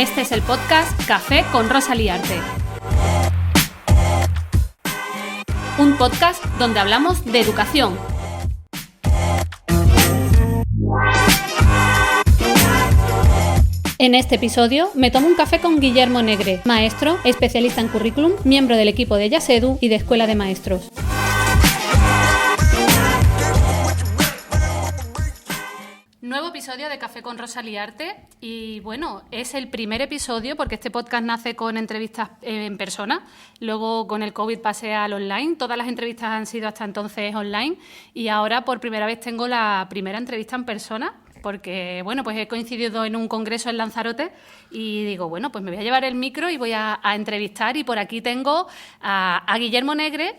Este es el podcast Café con Rosa Liarte. Un podcast donde hablamos de educación. En este episodio me tomo un café con Guillermo Negre, maestro, especialista en currículum, miembro del equipo de Yasedu y de Escuela de Maestros. Nuevo episodio de Café con Rosa Liarte y bueno, es el primer episodio porque este podcast nace con entrevistas en persona, luego con el COVID pasé al online, todas las entrevistas han sido hasta entonces online y ahora por primera vez tengo la primera entrevista en persona porque bueno, pues he coincidido en un congreso en Lanzarote y digo, bueno, pues me voy a llevar el micro y voy a entrevistar y por aquí tengo a Guillermo Negre,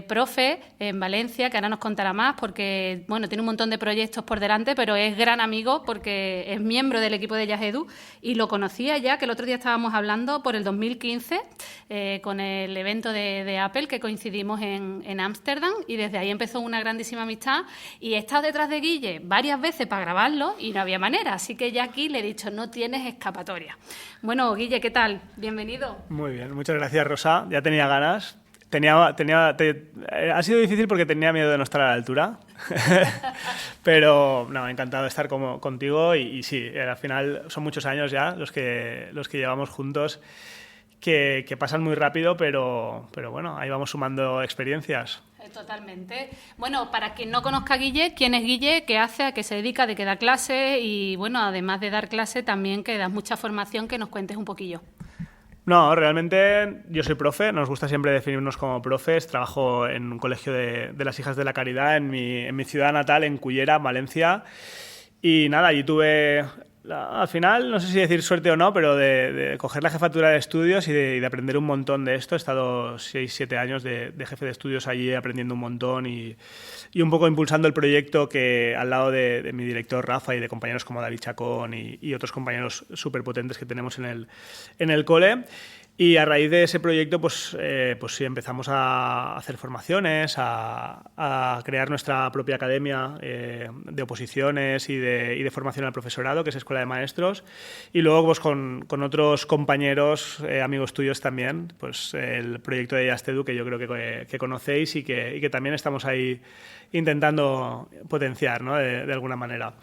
profe en Valencia, que ahora nos contará más porque, bueno, tiene un montón de proyectos por delante, pero es gran amigo porque es miembro del equipo de Yasedu y lo conocía ya, que el otro día estábamos hablando por el 2015 con el evento de Apple que coincidimos en Ámsterdam y desde ahí empezó una grandísima amistad y he estado detrás de Guille varias veces para grabarlo y no había manera, así que ya aquí le he dicho, no tienes escapatoria. Bueno, Guille, ¿qué tal? Bienvenido. Muy bien, muchas gracias, Rosa. Ya tenía ganas. Ha sido difícil porque tenía miedo de no estar a la altura, pero no, encantado de estar contigo y sí, al final son muchos años ya los que llevamos juntos que pasan muy rápido, pero bueno, ahí vamos sumando experiencias. Totalmente. Bueno, para quien no conozca a Guille, ¿quién es Guille? ¿Qué hace? ¿A qué se dedica? ¿De qué da clase? Y bueno, además de dar clase, también que das mucha formación, que nos cuentes un poquillo. No, realmente yo soy profe, nos gusta siempre definirnos como profes, trabajo en un colegio de las Hijas de la Caridad en mi ciudad natal, en Cullera, Valencia, y nada, allí tuve... Al final, no sé si decir suerte o no, pero de coger la jefatura de estudios y de aprender un montón de esto. He estado 6-7 años de jefe de estudios allí aprendiendo un montón y un poco impulsando el proyecto que al lado de mi director Rafa y de compañeros como David Chacón y otros compañeros súper potentes que tenemos en el cole. Y a raíz de ese proyecto, pues sí, empezamos a hacer formaciones, a crear nuestra propia academia de oposiciones y de formación al profesorado, que es Escuela de Maestros. Y luego, pues con otros compañeros, amigos tuyos también, pues el proyecto de Yasedu, que yo creo que conocéis y que también estamos ahí intentando potenciar, ¿no? de alguna manera.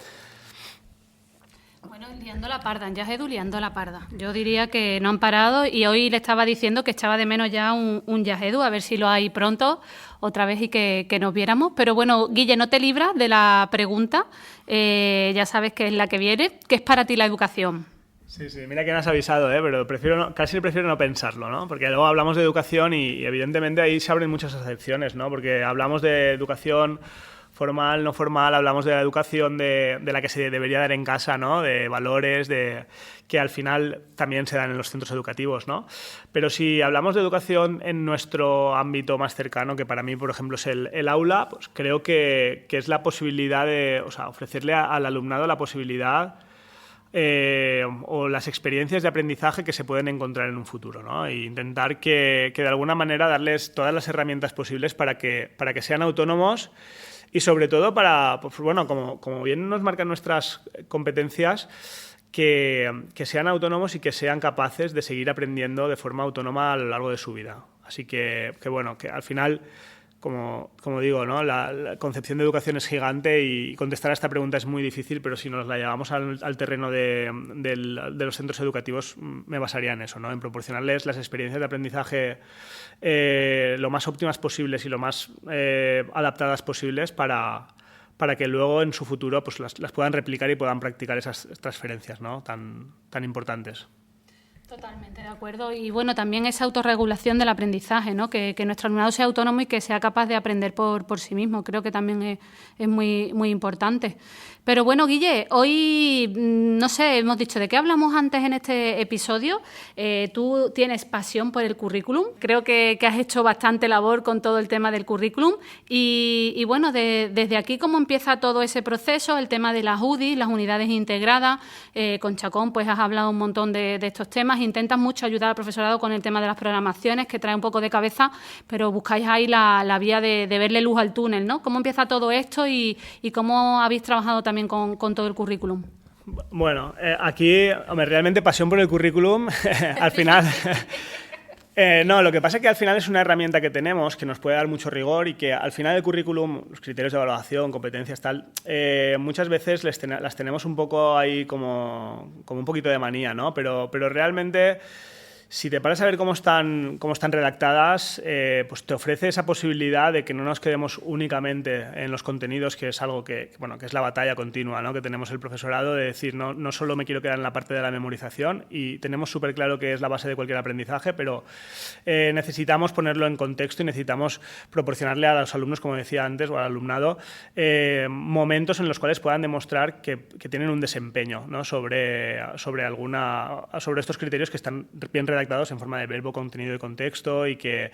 Bueno, liando la parda, en Yasedu liando la parda. Yo diría que no han parado y hoy le estaba diciendo que echaba de menos ya un Yasedu, a ver si lo hay pronto otra vez y que nos viéramos. Pero bueno, Guille, no te libras de la pregunta, ya sabes que es la que viene. ¿Qué es para ti la educación? Sí, mira que me has avisado, pero casi prefiero no pensarlo, ¿no? Porque luego hablamos de educación y evidentemente ahí se abren muchas acepciones, ¿no? Porque hablamos de educación formal, no formal, hablamos de la educación de la que se debería dar en casa, ¿no? De valores, que al final también se dan en los centros educativos, ¿no? Pero si hablamos de educación en nuestro ámbito más cercano, que para mí, por ejemplo, es el aula, pues creo que es la posibilidad de, o sea, ofrecerle al alumnado la posibilidad o las experiencias de aprendizaje que se pueden encontrar en un futuro, ¿no? E intentar que de alguna manera darles todas las herramientas posibles para que sean autónomos. Y sobre todo pues, bueno, como bien nos marcan nuestras competencias, que sean autónomos y que sean capaces de seguir aprendiendo de forma autónoma a lo largo de su vida. Así que bueno, que al final, como digo, ¿no? La concepción de educación es gigante y contestar a esta pregunta es muy difícil, pero si nos la llevamos al terreno de los centros educativos, me basaría en eso, ¿no? En proporcionarles las experiencias de aprendizaje lo más óptimas posibles y lo más adaptadas posibles para que luego en su futuro pues, las puedan replicar y puedan practicar esas transferencias, ¿no? tan importantes. Totalmente de acuerdo. Y bueno, también esa autorregulación del aprendizaje, ¿no? Que nuestro alumnado sea autónomo y que sea capaz de aprender por sí mismo. Creo que también es muy, muy importante. Pero bueno, Guille, hoy, no sé, hemos dicho de qué hablamos antes en este episodio. Tú tienes pasión por el currículum. Creo que has hecho bastante labor con todo el tema del currículum. Y bueno, desde aquí, ¿cómo empieza todo ese proceso? El tema de las UDI, las unidades integradas. Con Chacón, pues has hablado un montón de estos temas. Intentas mucho ayudar al profesorado con el tema de las programaciones, que trae un poco de cabeza, pero buscáis ahí la vía de verle luz al túnel, ¿no? ¿Cómo empieza todo esto y cómo habéis trabajado también con todo el currículum? Bueno, aquí, hombre, realmente pasión por el currículum, al final... No, lo que pasa es que al final es una herramienta que tenemos que nos puede dar mucho rigor y que al final el currículum, los criterios de evaluación, competencias, tal, muchas veces las tenemos un poco ahí como un poquito de manía, ¿no? Pero realmente... Si te paras a ver cómo están redactadas, pues te ofrece esa posibilidad de que no nos quedemos únicamente en los contenidos, que es algo que es la batalla continua, ¿no? Que tenemos el profesorado de decir, no solo me quiero quedar en la parte de la memorización, y tenemos súper claro que es la base de cualquier aprendizaje, pero necesitamos ponerlo en contexto y necesitamos proporcionarle a los alumnos, como decía antes, o al alumnado, momentos en los cuales puedan demostrar que tienen un desempeño, ¿no? sobre estos criterios que están bien redactados en forma de verbo, contenido y contexto, y que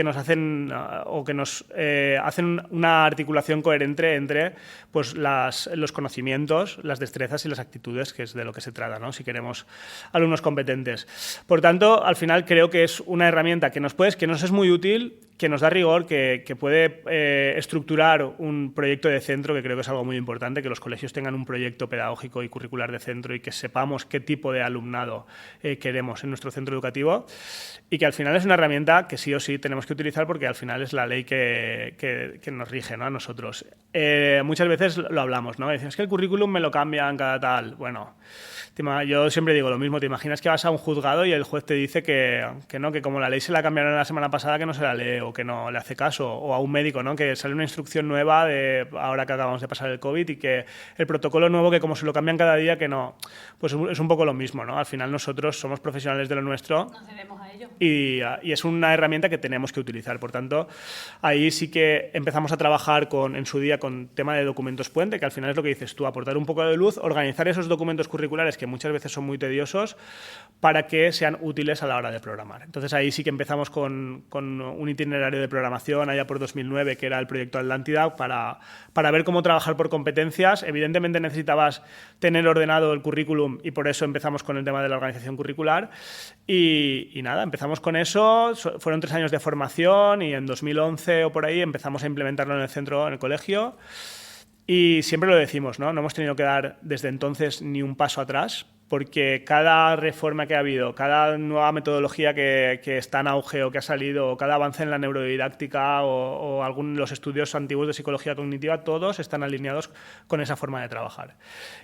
nos hacen hacen una articulación coherente entre pues los conocimientos, las destrezas y las actitudes, que es de lo que se trata, ¿no? Si queremos alumnos competentes. Por tanto, al final creo que es una herramienta que nos es muy útil, que nos da rigor, que puede estructurar un proyecto de centro, que creo que es algo muy importante, que los colegios tengan un proyecto pedagógico y curricular de centro y que sepamos qué tipo de alumnado queremos en nuestro centro educativo, y que al final es una herramienta que sí o sí tenemos que utilizar porque al final es la ley que nos rige, ¿no? A nosotros. Muchas veces lo hablamos, ¿no? Decimos, es que el currículum me lo cambian cada tal. Bueno, yo siempre digo lo mismo, te imaginas que vas a un juzgado y el juez te dice que como la ley se la cambiaron la semana pasada, que no se la lee o que no le hace caso, o a un médico, ¿no? Que sale una instrucción nueva ahora que acabamos de pasar el COVID, y que el protocolo nuevo, que como se lo cambian cada día, que no, pues es un poco lo mismo, ¿no? Al final nosotros somos profesionales de lo nuestro. Nos debemos a ello. Y es una herramienta que tenemos que utilizar. Por tanto, ahí sí que empezamos a trabajar en su día con tema de documentos puente, que al final es lo que dices tú, aportar un poco de luz, organizar esos documentos curriculares que muchas veces son muy tediosos para que sean útiles a la hora de programar. Entonces ahí sí que empezamos con un itinerario de programación allá por 2009, que era el proyecto Atlántida, para ver cómo trabajar por competencias. Evidentemente necesitabas tener ordenado el currículum y por eso empezamos con el tema de la organización curricular. Y nada, empezamos con eso, fueron 3 años de formación y en 2011 o por ahí empezamos a implementarlo en el centro, en el colegio. Y siempre lo decimos, ¿no? No hemos tenido que dar desde entonces ni un paso atrás, porque cada reforma que ha habido, cada nueva metodología que está en auge o que ha salido, o cada avance en la neurodidáctica o los estudios antiguos de psicología cognitiva, todos están alineados con esa forma de trabajar.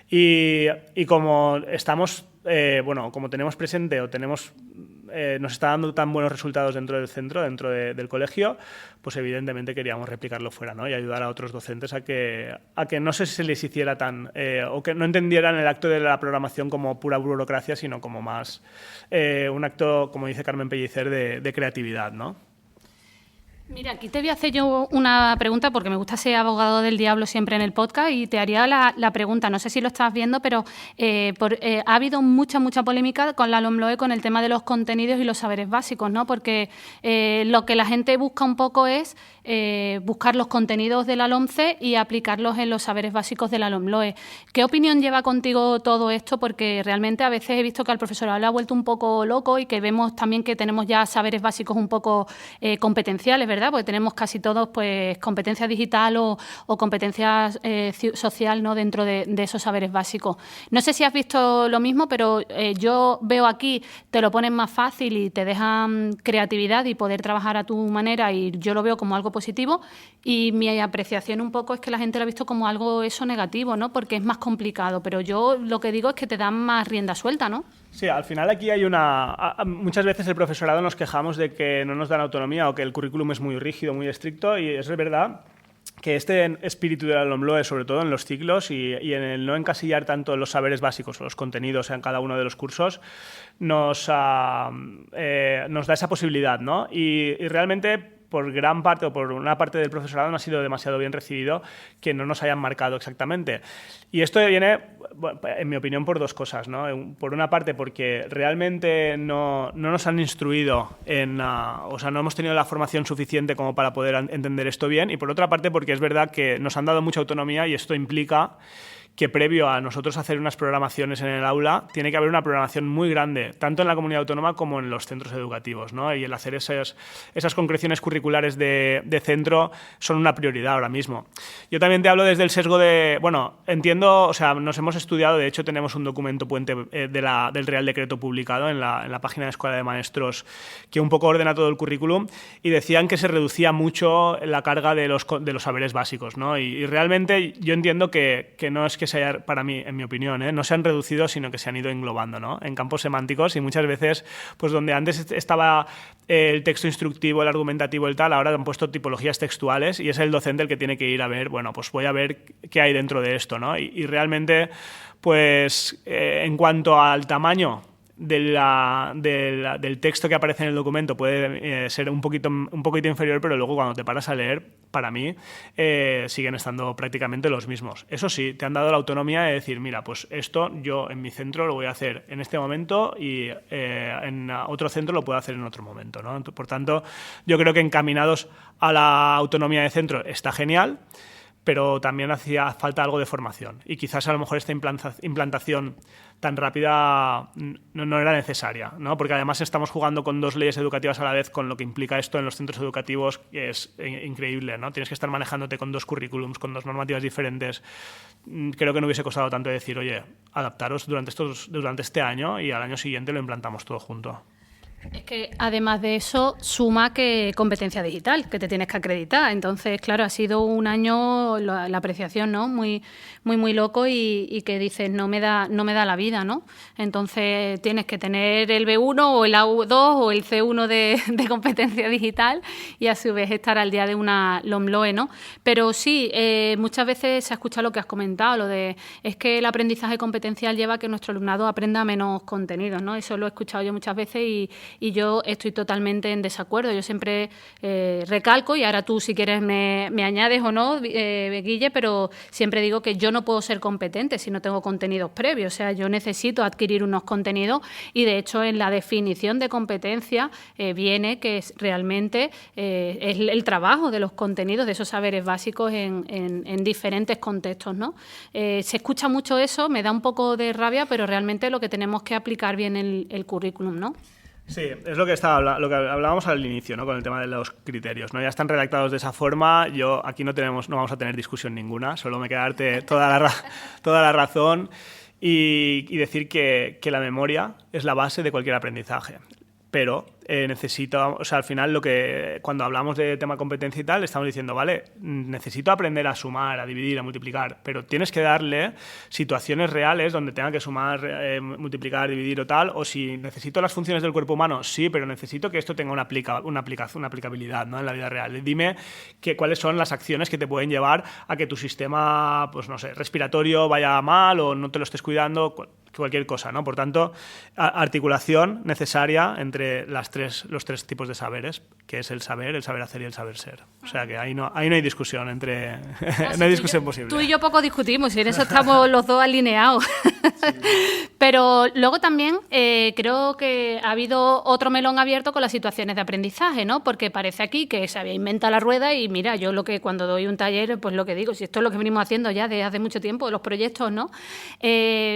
Y como estamos, como tenemos presente o nos está dando tan buenos resultados dentro del centro, dentro del colegio, pues evidentemente queríamos replicarlo fuera, ¿no? Y ayudar a otros docentes a que no se les hiciera o que no entendieran el acto de la programación como pura burocracia, sino como más un acto, como dice Carmen Pellicer, de creatividad, ¿no? Mira, aquí te voy a hacer yo una pregunta porque me gusta ser abogado del diablo siempre en el podcast, y te haría la pregunta, no sé si lo estás viendo, pero ha habido mucha polémica con la LOMLOE con el tema de los contenidos y los saberes básicos, ¿no? Porque lo que la gente busca un poco es buscar los contenidos de la LOMCE y aplicarlos en los saberes básicos de la LOMLOE. ¿Qué opinión lleva contigo todo esto? Porque realmente a veces he visto que al profesorado le ha vuelto un poco loco y que vemos también que tenemos ya saberes básicos un poco competenciales, ¿verdad? Porque tenemos casi todos pues competencia digital o competencia social, ¿no? Dentro de esos saberes básicos. No sé si has visto lo mismo, pero yo veo aquí, te lo ponen más fácil y te dejan creatividad y poder trabajar a tu manera, y yo lo veo como algo positivo, y mi apreciación un poco es que la gente lo ha visto como algo negativo, ¿no? Porque es más complicado, pero yo lo que digo es que te dan más rienda suelta, ¿no? Sí, al final aquí hay muchas veces el profesorado nos quejamos de que no nos dan autonomía o que el currículum es muy rígido, muy estricto, y eso es verdad que este espíritu de la LOMLOE, sobre todo en los ciclos y en el no encasillar tanto los saberes básicos o los contenidos en cada uno de los cursos, nos da esa posibilidad, ¿no? Y realmente por gran parte o por una parte del profesorado no ha sido demasiado bien recibido que no nos hayan marcado exactamente. Y esto viene, en mi opinión, por 2 cosas, ¿no? Por una parte, porque realmente no nos han instruido o sea, no hemos tenido la formación suficiente como para poder entender esto bien, y por otra parte, porque es verdad que nos han dado mucha autonomía y esto implica que previo a nosotros hacer unas programaciones en el aula, tiene que haber una programación muy grande, tanto en la comunidad autónoma como en los centros educativos, ¿no? Y el hacer esas concreciones curriculares de centro son una prioridad ahora mismo. Yo también te hablo desde el sesgo de, bueno, entiendo, o sea, nos hemos estudiado, de hecho tenemos un documento puente del Real Decreto publicado en la página de Escuela de Maestros que un poco ordena todo el currículum, y decían que se reducía mucho la carga de los saberes básicos, ¿no? Y realmente yo entiendo que no es que se haya, para mí, en mi opinión, no se han reducido, sino que se han ido englobando, ¿no? En campos semánticos, y muchas veces, pues donde antes estaba el texto instructivo, el argumentativo, el tal, ahora han puesto tipologías textuales y es el docente el que tiene que ir a ver, bueno, pues voy a ver qué hay dentro de esto, ¿no? Y realmente, pues en cuanto al tamaño del texto que aparece en el documento puede ser un poquito inferior, pero luego cuando te paras a leer, para mí, siguen estando prácticamente los mismos. Eso sí, te han dado la autonomía de decir, mira, pues esto yo en mi centro lo voy a hacer en este momento y en otro centro lo puedo hacer en otro momento, ¿no? Por tanto, yo creo que encaminados a la autonomía de centro está genial, pero también hacía falta algo de formación. Y quizás a lo mejor esta implantación tan rápida no era necesaria, ¿no? Porque además estamos jugando con dos leyes educativas a la vez, con lo que implica esto en los centros educativos, que es increíble, ¿no? Tienes que estar manejándote con dos currículums, con dos normativas diferentes. Creo que no hubiese costado tanto decir, oye, adaptaros durante este año y al año siguiente lo implantamos todo junto. Es que además de eso suma que competencia digital, que te tienes que acreditar. Entonces, claro, ha sido un año la apreciación, ¿no? Muy loco y que dices, no me da la vida, ¿no? Entonces tienes que tener el B1 o el A2 o el C1 de competencia digital y a su vez estar al día de una LOMLOE, ¿no? Pero sí, muchas veces se ha escuchado lo que has comentado, lo de es que el aprendizaje competencial lleva a que nuestro alumnado aprenda menos contenidos, ¿no? Eso lo he escuchado yo muchas veces y yo estoy totalmente en desacuerdo. Yo siempre recalco, y ahora tú si quieres me añades o no, Guille, pero siempre digo que yo no puedo ser competente si no tengo contenidos previos. O sea, yo necesito adquirir unos contenidos y, de hecho, en la definición de competencia viene que realmente es el trabajo de los contenidos, de esos saberes básicos en diferentes contextos, ¿no? Se escucha mucho eso, me da un poco de rabia, pero realmente lo que tenemos que aplicar bien el currículum, ¿no? Sí, es lo que hablábamos al inicio, ¿no? Con el tema de los criterios, ¿no? Ya están redactados de esa forma. Yo aquí no vamos a tener discusión ninguna, solo me queda darte toda la razón y decir que la memoria es la base de cualquier aprendizaje. Pero necesito, o sea, al final cuando hablamos de tema competencia y tal, estamos diciendo, vale, necesito aprender a sumar, a dividir, a multiplicar, pero tienes que darle situaciones reales donde tenga que sumar, multiplicar, dividir o tal, o si necesito las funciones del cuerpo humano, sí, pero necesito que esto tenga una aplicabilidad, ¿no? En la vida real. Dime cuáles son las acciones que te pueden llevar a que tu sistema, pues no sé, respiratorio vaya mal o no te lo estés cuidando, cualquier cosa, ¿no? Por tanto, articulación necesaria entre los tres tipos de saberes, que es el saber hacer y el saber ser. O sea que ahí no hay discusión no hay discusión posible. Tú y yo poco discutimos y en eso estamos los dos alineados. Sí. Pero luego también creo que ha habido otro melón abierto con las situaciones de aprendizaje, ¿no? Porque parece aquí que se había inventado la rueda y mira, yo cuando doy un taller, pues lo que digo, si esto es lo que venimos haciendo ya desde hace mucho tiempo, los proyectos, ¿no?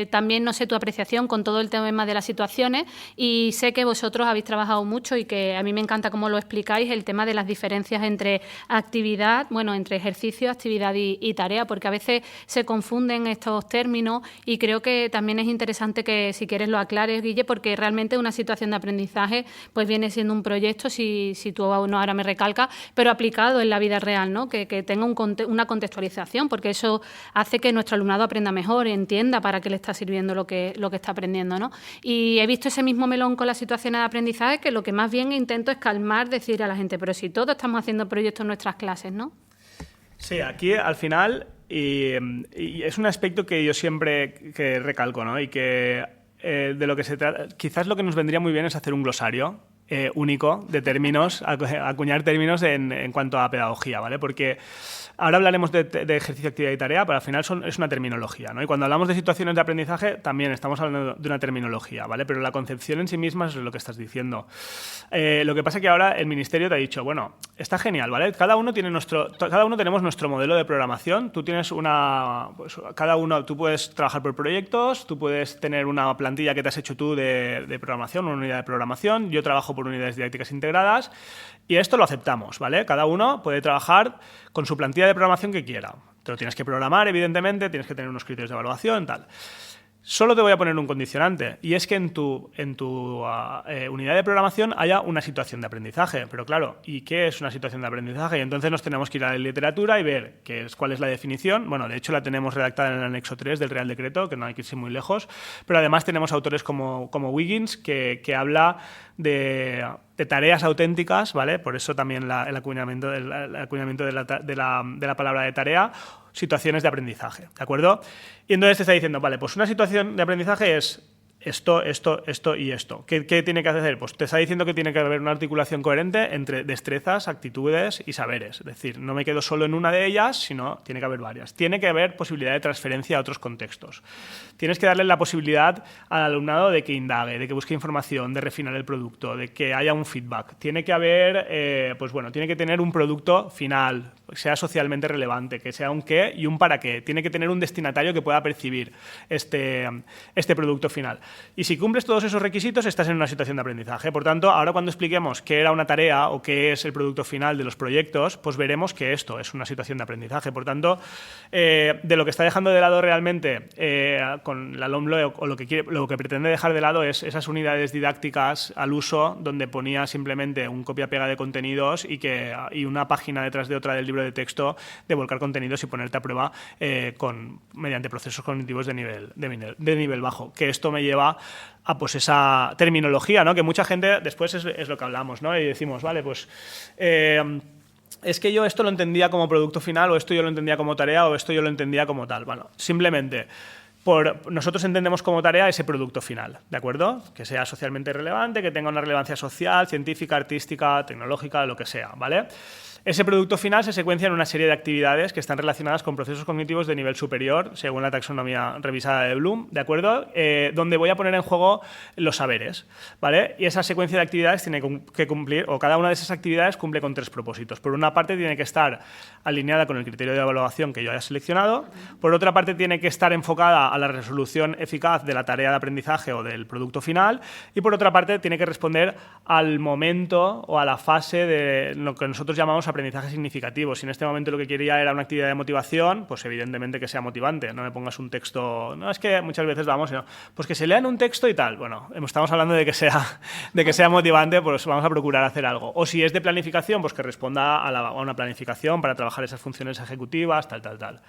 También no sé tu apreciación con todo el tema de las situaciones y sé que vosotros habéis trabajado mucho y que a mí me encanta cómo lo explicáis, el tema de las diferencias entre entre ejercicio, actividad y tarea, porque a veces se confunden estos términos y creo que también es interesante que si quieres lo aclares, Guille, porque realmente una situación de aprendizaje pues viene siendo un proyecto, si tú ahora me recalcas, pero aplicado en la vida real, ¿no? Que tenga una contextualización, porque eso hace que nuestro alumnado aprenda mejor, entienda para qué le está sirviendo lo que está aprendiendo, ¿no? Y he visto ese mismo melón con las situaciones de aprendizaje, que lo que más bien intento es calmar, decir a la gente, pero si todos estamos haciendo proyectos en nuestras clases, ¿no? Sí, aquí al final, y es un aspecto que yo siempre recalco, ¿no? Y que de lo que se trata, quizás lo que nos vendría muy bien es hacer un glosario único de términos, acuñar términos en cuanto a pedagogía, ¿vale? Porque ahora hablaremos de ejercicio, actividad y tarea, pero al final es una terminología, ¿no? Y cuando hablamos de situaciones de aprendizaje, también estamos hablando de una terminología, ¿vale? Pero la concepción en sí misma es lo que estás diciendo. Lo que pasa es que ahora el ministerio te ha dicho, bueno, está genial, ¿vale? Cada uno tenemos nuestro modelo de programación. Tú tienes tú puedes trabajar por proyectos, tú puedes tener una plantilla que te has hecho tú de programación, una unidad de programación. Yo trabajo por unidades didácticas integradas y esto lo aceptamos, ¿vale? Cada uno puede trabajar con su plantilla de programación que quiera. Te lo tienes que programar, evidentemente, tienes que tener unos criterios de evaluación, tal. Solo te voy a poner un condicionante, y es que en tu unidad de programación haya una situación de aprendizaje. Pero claro, ¿y qué es una situación de aprendizaje? Y entonces nos tenemos que ir a la literatura y ver cuál es la definición. Bueno, de hecho la tenemos redactada en el anexo 3 del Real Decreto, que no hay que irse muy lejos, pero además tenemos autores como Wiggins, que habla de tareas auténticas, ¿vale? Por eso también el acuñamiento de la palabra de tarea, situaciones de aprendizaje, ¿de acuerdo? Y entonces te está diciendo, vale, pues una situación de aprendizaje es esto y esto. ¿Qué tiene que hacer? Pues te está diciendo que tiene que haber una articulación coherente entre destrezas, actitudes y saberes. Es decir, no me quedo solo en una de ellas, sino tiene que haber varias. Tiene que haber posibilidad de transferencia a otros contextos. Tienes que darle la posibilidad al alumnado de que indague, de que busque información, de refinar el producto, de que haya un feedback. Tiene que haber, tiene que tener un producto final, que sea socialmente relevante, que sea un qué y un para qué. Tiene que tener un destinatario que pueda percibir este producto final. Y si cumples todos esos requisitos, estás en una situación de aprendizaje. Por tanto, ahora cuando expliquemos qué era una tarea o qué es el producto final de los proyectos, pues veremos que esto es una situación de aprendizaje. Por tanto, de lo que está dejando de lado realmente con la LOMLOE o lo que pretende dejar de lado es esas unidades didácticas al uso donde ponía simplemente un copia-pega de contenidos y una página detrás de otra del libro de texto de volcar contenidos y ponerte a prueba mediante procesos cognitivos de nivel bajo. Que esto me lleva a pues esa terminología, ¿no? Que mucha gente después es lo que hablamos, ¿no? Y decimos, vale, pues es que yo esto lo entendía como producto final, o esto yo lo entendía como tarea, o esto yo lo entendía como tal. Bueno, simplemente nosotros entendemos como tarea ese producto final, ¿de acuerdo? Que sea socialmente relevante, que tenga una relevancia social, científica, artística, tecnológica, lo que sea, ¿vale? Ese producto final se secuencia en una serie de actividades que están relacionadas con procesos cognitivos de nivel superior, según la taxonomía revisada de Bloom, ¿de acuerdo? Donde voy a poner en juego los saberes, ¿vale? Y esa secuencia de actividades tiene que cumplir, o cada una de esas actividades cumple con 3 propósitos. Por una parte, tiene que estar alineada con el criterio de evaluación que yo haya seleccionado. Por otra parte, tiene que estar enfocada a la resolución eficaz de la tarea de aprendizaje o del producto final. Y por otra parte, tiene que responder al momento o a la fase de lo que nosotros llamamos aprendizaje significativo. Si en este momento lo que quería era una actividad de motivación, pues evidentemente que sea motivante. No me pongas un texto... No, es que muchas veces pues que se lean un texto y tal. Bueno, estamos hablando de que sea motivante, pues vamos a procurar hacer algo. O si es de planificación, pues que responda a una planificación para trabajar esas funciones ejecutivas, tal.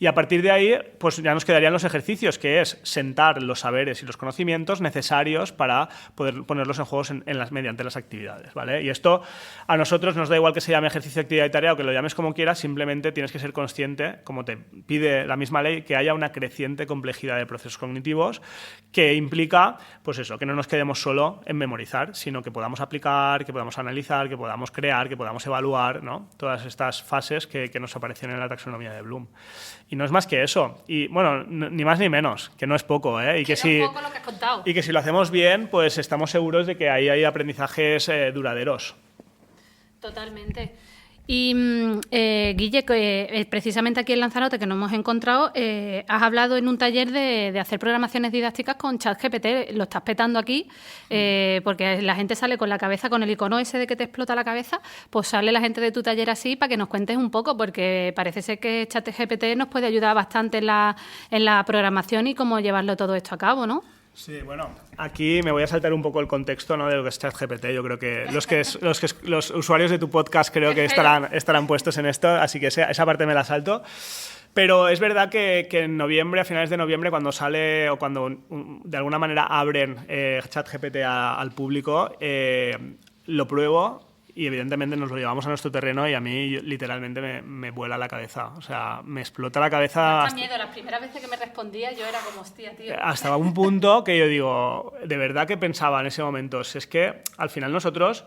Y a partir de ahí, pues ya nos quedarían los ejercicios, que es sentar los saberes y los conocimientos necesarios para poder ponerlos en juego mediante las actividades, ¿vale? Y esto a nosotros nos da igual que se llame ejercicio, actividad y tarea o que lo llames como quieras, simplemente tienes que ser consciente, como te pide la misma ley, que haya una creciente complejidad de procesos cognitivos que implica, pues eso, que no nos quedemos solo en memorizar, sino que podamos aplicar, que podamos analizar, que podamos crear, que podamos evaluar, ¿no? Todas estas fases que nos aparecen en la taxonomía de Bloom. Y no es más que eso. Y bueno, ni más ni menos, que no es poco, ¿eh? Y que poco lo que has contado. Y que si lo hacemos bien, pues estamos seguros de que ahí hay aprendizajes duraderos. Totalmente. Y Guille, precisamente aquí en Lanzarote, que nos hemos encontrado, has hablado en un taller de hacer programaciones didácticas con ChatGPT. Lo estás petando aquí, porque la gente sale con la cabeza, con el icono ese de que te explota la cabeza, pues sale la gente de tu taller así para que nos cuentes un poco, porque parece ser que ChatGPT nos puede ayudar bastante en la programación y cómo llevarlo todo esto a cabo, ¿no? Sí, bueno, aquí me voy a saltar un poco el contexto, ¿no?, de lo que es ChatGPT. Yo creo que los usuarios de tu podcast creo que estarán puestos en esto, así que esa parte me la salto. Pero es verdad que en noviembre, a finales de noviembre, cuando sale o cuando de alguna manera abren ChatGPT al público, lo pruebo y evidentemente nos lo llevamos a nuestro terreno y a mí literalmente me vuela la cabeza. O sea, me explota la cabeza. Me da miedo. Las primeras veces que me respondía yo era como, hostia, tío. Hasta un punto que yo digo, de verdad que pensaba en ese momento, si es que al final nosotros...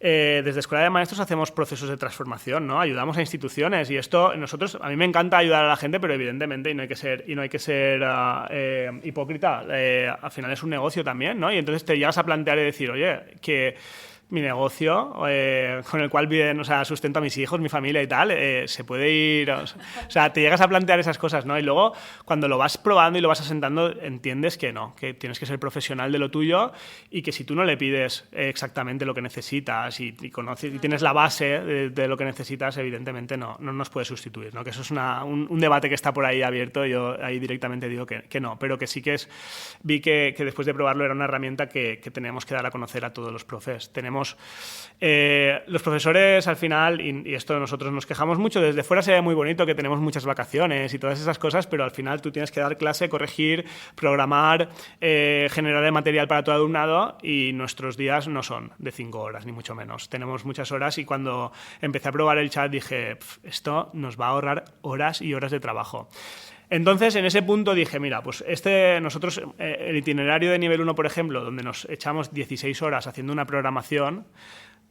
desde Escuela de Maestros hacemos procesos de transformación, ¿no? Ayudamos a instituciones y esto a mí me encanta ayudar a la gente, pero evidentemente no hay que ser hipócrita. Al final es un negocio también, ¿no? Y entonces te llegas a plantear y decir, oye, que mi negocio, con el cual sustento a mis hijos, mi familia y tal, se puede ir... O sea, te llegas a plantear esas cosas, ¿no? Y luego, cuando lo vas probando y lo vas asentando, entiendes que no, que tienes que ser profesional de lo tuyo y que si tú no le pides exactamente lo que necesitas y tienes la base de lo que necesitas, evidentemente no nos puedes sustituir, ¿no? Que eso es un debate que está por ahí abierto. Yo ahí directamente digo que no, pero que sí que vi que después de probarlo era una herramienta que tenemos que dar a conocer a todos los profes. Los profesores al final, y esto nosotros nos quejamos mucho, desde fuera se ve muy bonito que tenemos muchas vacaciones y todas esas cosas, pero al final tú tienes que dar clase, corregir, programar, generar el material para tu alumnado y nuestros días no son de 5 horas, ni mucho menos. Tenemos muchas horas y cuando empecé a probar el chat dije, esto nos va a ahorrar horas y horas de trabajo. Entonces, en ese punto dije, mira, pues nosotros, el itinerario de nivel 1, por ejemplo, donde nos echamos 16 horas haciendo una programación,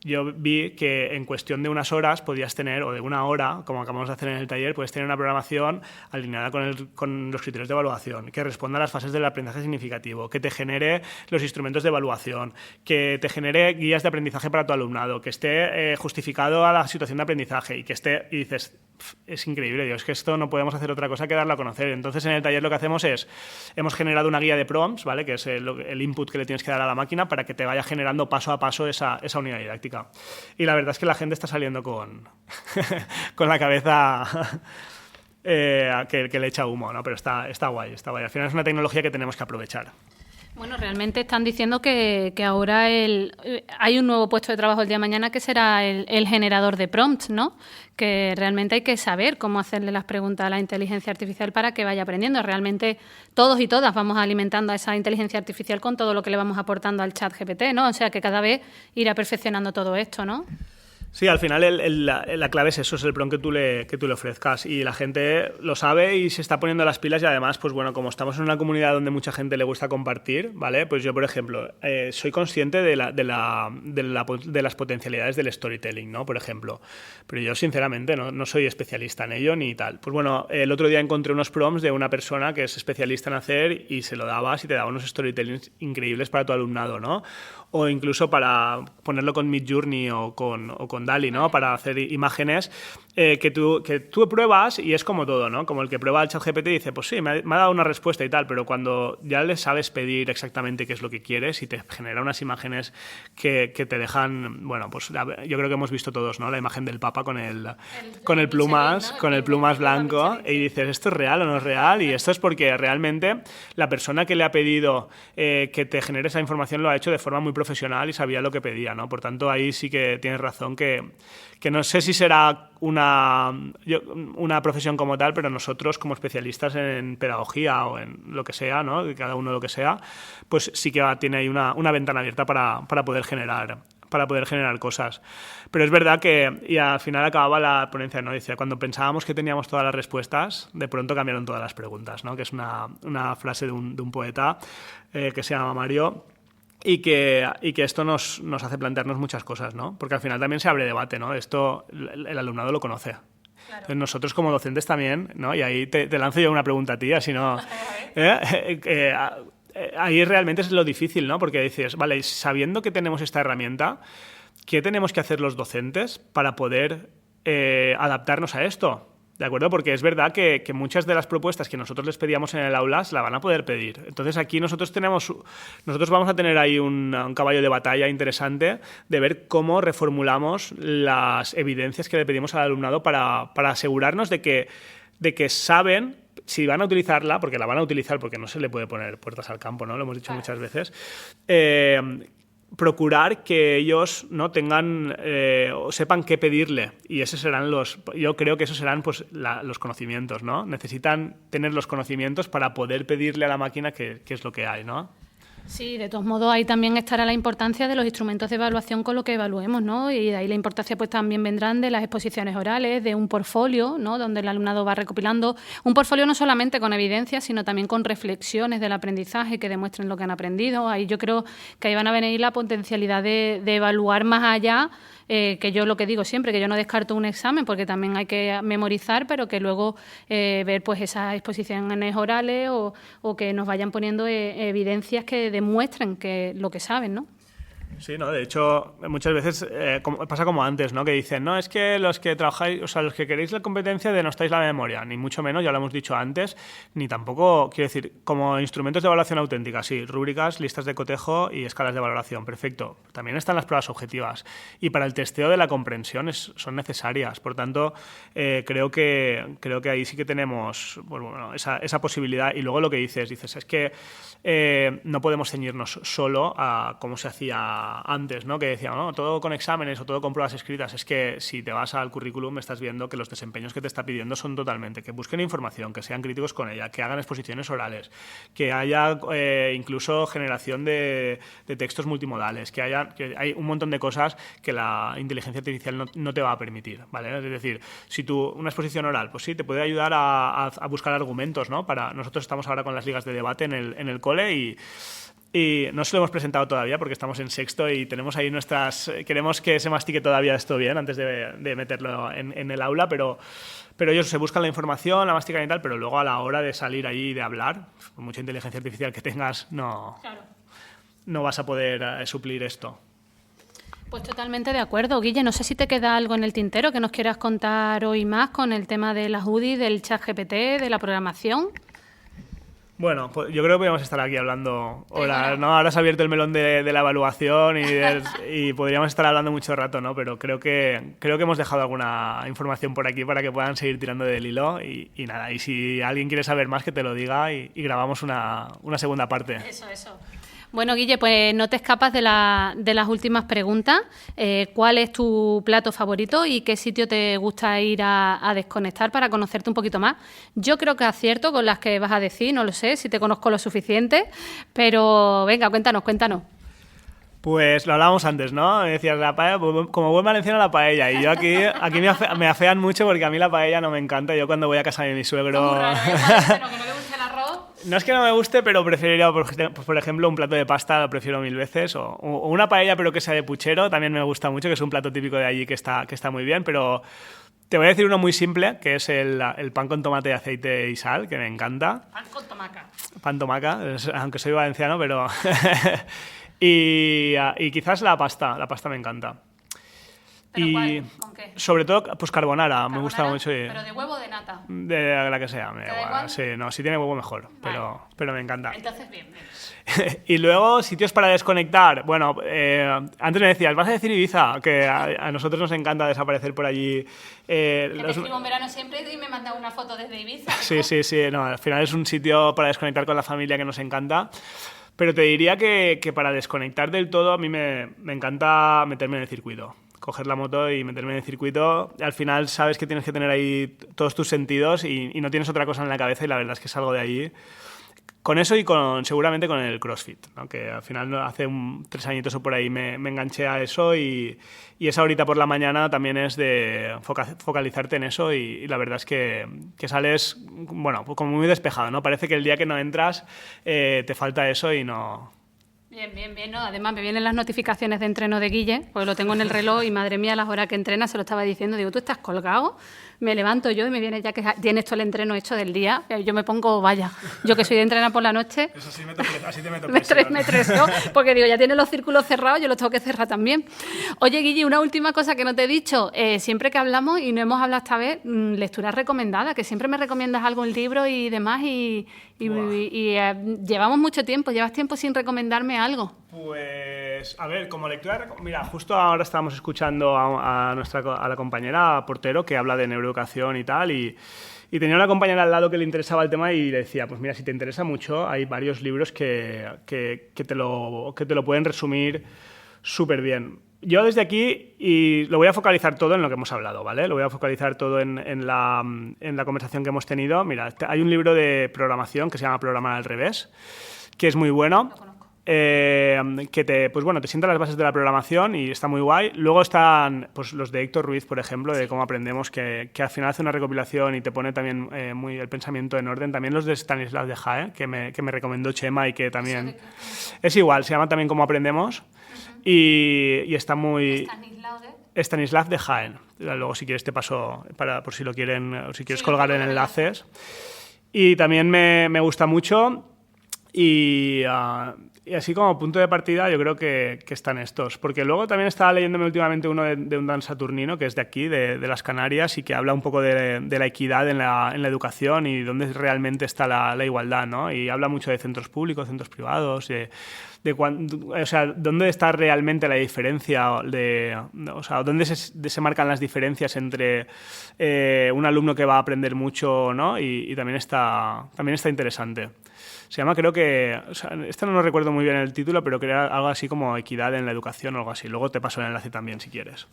yo vi que en cuestión de unas horas podías tener, o de una hora, como acabamos de hacer en el taller, puedes tener una programación alineada con los criterios de evaluación, que responda a las fases del aprendizaje significativo, que te genere los instrumentos de evaluación, que te genere guías de aprendizaje para tu alumnado, que esté justificado a la situación de aprendizaje y y dices, es increíble, Dios, que esto no podemos hacer otra cosa que darlo a conocer. Entonces, en el taller lo que hacemos hemos generado una guía de prompts, ¿vale? Que es el input que le tienes que dar a la máquina para que te vaya generando paso a paso esa unidad didáctica. Y la verdad es que la gente está saliendo con la cabeza que le echa humo, ¿no? Pero está guay, está guay. Al final es una tecnología que tenemos que aprovechar. Bueno, realmente están diciendo que ahora hay un nuevo puesto de trabajo el día de mañana que será el generador de prompts, ¿no? Que realmente hay que saber cómo hacerle las preguntas a la inteligencia artificial para que vaya aprendiendo. Realmente todos y todas vamos alimentando a esa inteligencia artificial con todo lo que le vamos aportando al chat GPT, ¿no? O sea, que cada vez irá perfeccionando todo esto, ¿no? Sí, al final la clave es eso, es el prompt que tú le ofrezcas y la gente lo sabe y se está poniendo las pilas y además, pues bueno, como estamos en una comunidad donde mucha gente le gusta compartir, ¿vale? Pues yo, por ejemplo, soy consciente de las potencialidades del storytelling, ¿no? Por ejemplo, pero yo sinceramente no soy especialista en ello ni tal. Pues bueno, el otro día encontré unos prompts de una persona que es especialista en hacer y se lo dabas y te daba unos storytellings increíbles para tu alumnado, ¿no? O incluso para ponerlo con Midjourney o con DALL-E, ¿no? Para hacer imágenes que tú pruebas y es como todo, ¿no? Como el que prueba el ChatGPT y dice, pues sí, me ha dado una respuesta y tal, pero cuando ya le sabes pedir exactamente qué es lo que quieres y te genera unas imágenes que te dejan, bueno, pues yo creo que hemos visto todos, ¿no? La imagen del Papa con el plumas, con el plumas blanco y dices, ¿esto es real o no es real? Y esto es porque realmente la persona que le ha pedido que te genere esa información lo ha hecho de forma muy profesional y sabía lo que pedía, ¿no? Por tanto, ahí sí que tienes razón que no sé si será una profesión como tal, pero nosotros como especialistas en pedagogía o en lo que sea, ¿no? Cada uno lo que sea, pues sí que tiene ahí una ventana abierta para poder generar cosas. Pero es verdad que, y al final acababa la ponencia, ¿no? Decía, cuando pensábamos que teníamos todas las respuestas, de pronto cambiaron todas las preguntas, ¿no? Que es una frase de un poeta que se llama Mario. Y que esto nos hace plantearnos muchas cosas, ¿no? Porque al final también se abre debate, ¿no? Esto el alumnado lo conoce. Claro. Entonces nosotros como docentes también, ¿no? Y ahí te lanzo yo una pregunta a ti, así no... ahí realmente es lo difícil, ¿no? Porque dices, vale, sabiendo que tenemos esta herramienta, ¿qué tenemos que hacer los docentes para poder adaptarnos a esto? ¿De acuerdo? Porque es verdad que muchas de las propuestas que nosotros les pedíamos en el aula se la van a poder pedir. Entonces aquí nosotros vamos a tener ahí un caballo de batalla interesante de ver cómo reformulamos las evidencias que le pedimos al alumnado para asegurarnos de que saben si van a utilizarla, porque la van a utilizar porque no se le puede poner puertas al campo, ¿no? Lo hemos dicho muchas veces. Procurar que ellos no tengan o sepan qué pedirle y esos serán yo creo que esos serán pues los conocimientos, ¿no? Necesitan tener los conocimientos para poder pedirle a la máquina qué es lo que hay, ¿no? Sí, de todos modos ahí también estará la importancia de los instrumentos de evaluación con lo que evaluemos, ¿no? Y de ahí la importancia pues también vendrán de las exposiciones orales, de un portfolio, ¿no? Donde el alumnado va recopilando un portfolio no solamente con evidencias, sino también con reflexiones del aprendizaje que demuestren lo que han aprendido. Ahí yo creo que ahí van a venir la potencialidad de evaluar más allá, que yo lo que digo siempre, que yo no descarto un examen porque también hay que memorizar, pero que luego ver pues esas exposiciones orales o que nos vayan poniendo evidencias que demuestren que lo que saben, ¿no? Sí, ¿no? De hecho, muchas veces pasa como antes, ¿no? Que dicen, no, es que los que trabajáis, o sea, los que queréis la competencia denostáis la memoria, ni mucho menos, ya lo hemos dicho antes, ni tampoco, quiero decir, como instrumentos de evaluación auténtica, sí, rúbricas, listas de cotejo y escalas de valoración, perfecto. También están las pruebas objetivas y para el testeo de la comprensión son necesarias, por tanto, creo que ahí sí que tenemos bueno, esa posibilidad. Y luego lo que dices es que no podemos ceñirnos solo a cómo se hacía antes, ¿no? Que decían, no, todo con exámenes o todo con pruebas escritas. Es que si te vas al currículum estás viendo que los desempeños que te está pidiendo son totalmente que busquen información, que sean críticos con ella, que hagan exposiciones orales, que haya incluso generación de textos multimodales, que hay un montón de cosas que la inteligencia artificial no te va a permitir, ¿vale? Es decir, si tú una exposición oral, pues sí, te puede ayudar a buscar argumentos, ¿no? Nosotros estamos ahora con las ligas de debate en el cole y no se lo hemos presentado todavía porque estamos en sexto y tenemos ahí queremos que se mastique todavía esto bien antes de meterlo en el aula, pero ellos se buscan la información, la mastican y tal, pero luego a la hora de salir ahí y de hablar, con mucha inteligencia artificial que tengas, no vas a poder suplir esto. Pues totalmente de acuerdo. Guille, no sé si te queda algo en el tintero que nos quieras contar hoy más con el tema de las UDI, del ChatGPT, de la programación. Bueno, pues yo creo que podríamos estar aquí hablando horas, ¿no? Ahora se ha abierto el melón de la evaluación y podríamos estar hablando mucho rato, ¿no? Pero creo que hemos dejado alguna información por aquí para que puedan seguir tirando del hilo y nada. Y si alguien quiere saber más, que te lo diga y grabamos una segunda parte. Eso. Bueno, Guille, pues no te escapas de las últimas preguntas. ¿Cuál es tu plato favorito y qué sitio te gusta ir a desconectar para conocerte un poquito más? Yo creo que acierto con las que vas a decir, no lo sé, si te conozco lo suficiente, pero venga, cuéntanos. Pues lo hablábamos antes, ¿no? Me decías, la paella, como buen valenciano, la paella. Y yo aquí me afean mucho porque a mí la paella no me encanta. Yo cuando voy a casa de mi suegro... Muy raro, ¿eh? Que no le guste el arroz. No es que no me guste, pero preferiría, por ejemplo, un plato de pasta, lo prefiero 1000 veces. O una paella, pero que sea de puchero, también me gusta mucho, que es un plato típico de allí que está muy bien. Pero te voy a decir uno muy simple, que es el pan con tomate, aceite y sal, que me encanta. Pan con tomaca. Pan tomaca, aunque soy valenciano, pero... y quizás la pasta me encanta. ¿Pero cuál? ¿Con qué? Sobre todo, pues carbonara, me gusta mucho. ¿Pero de huevo o de nata? De la que sea, me da igual. igual? Sí, no, si tiene huevo mejor, Vale. pero me encanta. Entonces, bien. Y luego, sitios para desconectar. Bueno, antes me decías, vas a decir Ibiza, que a nosotros nos encanta desaparecer por allí. Que te escribo en verano siempre y me mandan una foto desde Ibiza. Sí, no, al final es un sitio para desconectar con la familia que nos encanta. Pero te diría que para desconectar del todo a mí me encanta meterme en el circuito. Coger la moto y meterme en el circuito. Al final sabes que tienes que tener ahí todos tus sentidos y no tienes otra cosa en la cabeza y la verdad es que salgo de allí con eso y seguramente con el CrossFit, ¿no? Que al final hace 3 añitos o por ahí me enganché a eso y esa horita por la mañana también es de focalizarte en eso y la verdad es que sales, bueno, como muy despejado, ¿no? Parece que el día que no entras te falta eso y no... Bien, ¿no? Además me vienen las notificaciones de entreno de Guille, pues lo tengo en el reloj y madre mía, las horas que entrena se lo estaba diciendo, digo, ¿tú estás colgado? Me levanto yo y me viene ya que tienes todo el entreno hecho del día, yo me pongo, vaya, yo que soy de entrenar por la noche, Eso sí, así te meto presión. me estreso, porque digo, ya tienes los círculos cerrados, yo los tengo que cerrar también. Oye, Guille, una última cosa que no te he dicho, siempre que hablamos, y no hemos hablado esta vez, lecturas recomendadas, que siempre me recomiendas algún libro y demás, y llevamos mucho tiempo, llevas tiempo sin recomendarme algo. Pues, a ver, como lectura... Mira, justo ahora estábamos escuchando a la compañera Portero que habla de neuroeducación y tal, y tenía una compañera al lado que le interesaba el tema y le decía, pues mira, si te interesa mucho, hay varios libros que te lo pueden resumir súper bien. Yo desde aquí, y lo voy a focalizar todo en lo que hemos hablado, ¿vale? Lo voy a focalizar todo en la conversación que hemos tenido. Mira, hay un libro de programación que se llama Programar al revés, que es muy bueno. que te sienta las bases de la programación y está muy guay. Luego están pues, los de Héctor Ruiz, por ejemplo, de cómo aprendemos, que al final hace una recopilación y te pone también muy el pensamiento en orden. También los de Stanislas de Jaén, que me recomendó Chema y que también... Es igual, se llama también Cómo aprendemos y está muy... Stanislav de Jaén. Luego, si quieres, te paso por si lo quieren, o si quieres colgar en enlaces. Y también me gusta mucho y así como punto de partida yo creo que están estos. Porque luego también estaba leyéndome últimamente uno de un Dan Saturnino, que es de aquí, de las Canarias, y que habla un poco de la equidad en la educación y dónde realmente está la igualdad, ¿no? Y habla mucho de centros públicos, centros privados, o sea, dónde está realmente la diferencia, o sea, dónde se marcan las diferencias entre un alumno que va a aprender mucho, ¿no? Y también está interesante. Se llama, creo que, o sea, no lo recuerdo muy bien el título, pero creo algo así como Equidad en la Educación o algo así. Luego te paso el enlace también si quieres.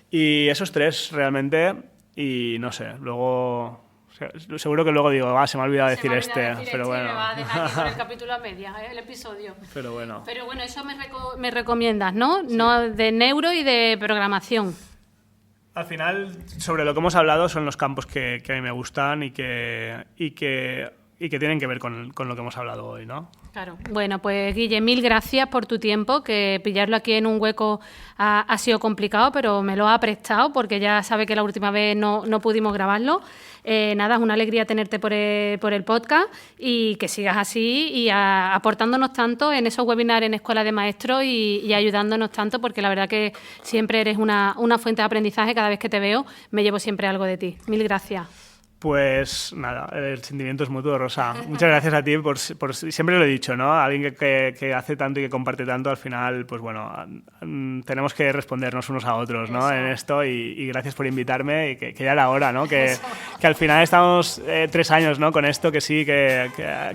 Y esos tres realmente, y no sé, luego... Seguro que luego digo, se me ha olvidado decir pero bueno. Me va a dejar aquí con el capítulo a medias, el episodio. Pero bueno, eso me recomiendas, ¿no? Sí. No, de neuro y de programación. Al final, sobre lo que hemos hablado son los campos que a mí me gustan y que tienen que ver con lo que hemos hablado hoy, ¿no? Claro. Bueno, pues Guille, mil gracias por tu tiempo, que pillarlo aquí en un hueco ha sido complicado, pero me lo ha prestado porque ya sabe que la última vez no pudimos grabarlo. Nada, es una alegría tenerte por el podcast y que sigas así y aportándonos tanto en esos webinars en Escuela de Maestros y ayudándonos tanto, porque la verdad que siempre eres una fuente de aprendizaje. Cada vez que te veo me llevo siempre algo de ti. Mil gracias. Pues nada, el sentimiento es mutuo, Rosa. Muchas gracias a ti por siempre lo he dicho, ¿no? Alguien que hace tanto y que comparte tanto, al final, pues bueno, tenemos que respondernos unos a otros, ¿no? En esto y gracias por invitarme y que ya era hora, ¿no? Que al final estamos 3 años, ¿no? Con esto, que sí, que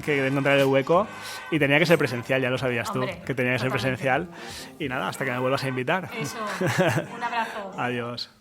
encontrar el hueco y tenía que ser presencial, ya lo sabías tú, que tenía que ser presencial y nada, hasta que me vuelvas a invitar. Eso, un abrazo. Adiós.